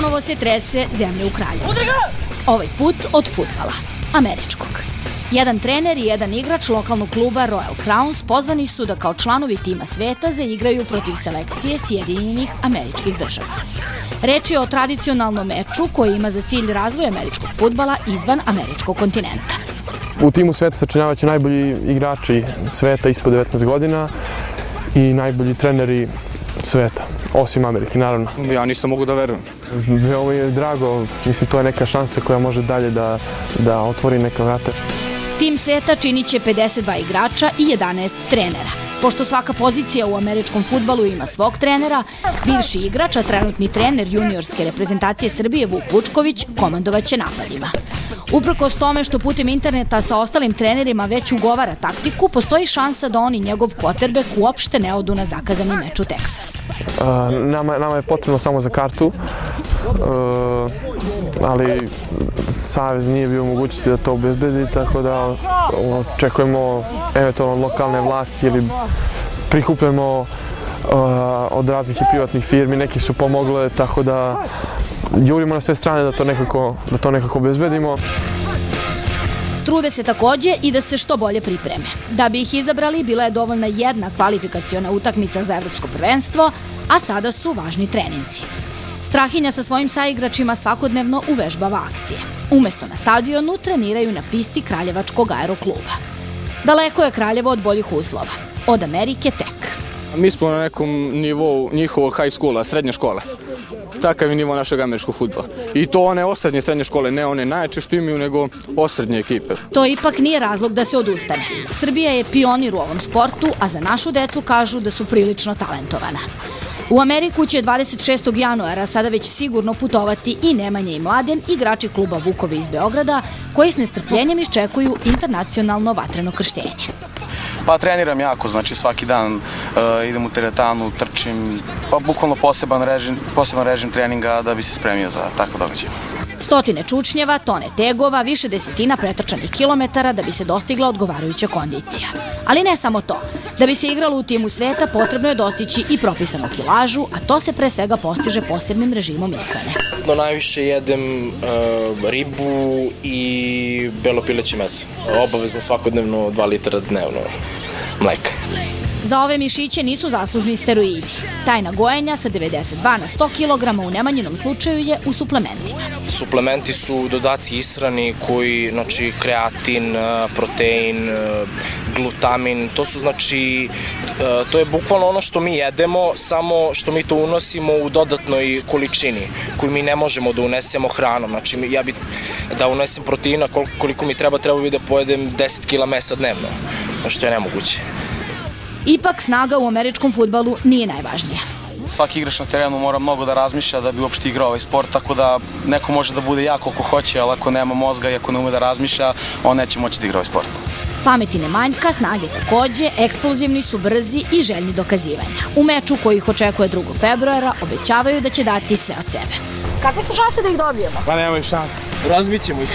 Ponovo se trese zemlja u Kraljevu. Ovaj put od fudbala, američkog. Jedan trener i jedan igrač lokalnog kluba Royal Crowns pozvani su da kao članovi tima sveta zaigraju protiv selekcije Sjedinjenih Američkih Država. Reč je o tradicionalnom meču koji ima za cilj razvoj američkog fudbala izvan američkog kontinenta. U timu sveta sačinjavaće najbolji igrači sveta ispod 19 godina i najbolji treneri sveta, osim Amerike, naravno. Ja nisam mogu da verujem. Veoma mi je drago, mislim, to je neka šansa koja može dalje da otvori neka vrata. Tim sveta činit će 52 igrača i 11 trenera. Pošto svaka pozicija u američkom fudbalu ima svog trenera, bivši igrač, a trenutni trener juniorske reprezentacije Srbije Vuk Vučković komandovaće napadima. Uprkos tome što putem interneta sa ostalim trenerima već ugovara taktiku, postoji šansa da on i njegov quarterback uopšte ne odu na zakazani meč u Teksas. Nama je potrebno samo za kartu, ali Savez nije bio u mogućnosti da to obezbedi, tako da očekujemo eventualno od lokalne vlasti ili prikupljamo od raznih i privatnih firmi, neki su pomogle, tako da jurimo na sve strane da to nekako obezbedimo. Trude se takođe i da se što bolje pripreme. Da bi ih izabrali, bila je dovoljna jedna kvalifikaciona utakmica za evropsko prvenstvo, a sada su važni treninzi. Strahinja sa svojim saigračima svakodnevno uvežbava akcije. Umesto na stadionu, treniraju na pisti Kraljevačkog aerokluba. Daleko je Kraljevo od boljih uslova. Od Amerike tek. Mi smo na nekom nivou njihovog high schoola, srednje škole. Takav je nivo našeg američkog fudbala. I to one osrednje srednje škole, ne one najjače što imaju, nego osrednje ekipe. To ipak nije razlog da se odustane. Srbija je pionir u ovom sportu, a za našu decu kažu da su prilično talentovana. U Ameriku će 26. januara sada već sigurno putovati i Nemanja i Mladen, igrači kluba Vukovi iz Beograda, koji s nestrpljenjem iščekuju internacionalno vatreno krštenje. Pa treniram jako, znači svaki dan idem u teretanu, trčim, pa bukvalno poseban režim treninga da bi se spremio za takvo događaj. Stotine čučnjeva, tone tegova, više desetina pretrčanih kilometara da bi se dostigla odgovarajuća kondicija. Ali ne samo to. Da bi se igralo u timu sveta potrebno je dostići i propisanu kilažu, a to se pre svega postiže posebnim režimom ishrane. Najviše jedem ribu i belo pileće meso. Obavezno svakodnevno 2 litra dnevno mleka. Za ove mišiće nisu zaslužni steroidi. Tajna gojenja sa 92 na 100 kg u Nemanjinom slučaju je u suplementima. Suplementi su dodaci ishrani koji, znači, kreatin, protein, glutamin, to su, znači, to je bukvalno ono što mi jedemo, samo što mi to unosimo u dodatnoj količini koju mi ne možemo da unesemo hranom. Znači, ja bi da unesem proteina koliko mi treba bi da pojedem 10 kg mesa dnevno, što je nemoguće. Ipak snaga u američkom fudbalu nije najvažnija. Svaki igrač na terenu mora mnogo da razmišlja da bi uopšte igrao ovaj sport, tako da neko može da bude jak koliko hoće, ali ako nema mozga i ako ne ume da razmišlja, on neće moći da igra ovaj sport. Pameti ne manjka, snage takođe, eksplozivni su, brzi i željni dokazivanja. U meču koji ih očekuje 2. februara obećavaju da će dati sve od sebe. Kakve su šanse da ih dobijemo? Pa nemaju šanse. Razbićemo ih.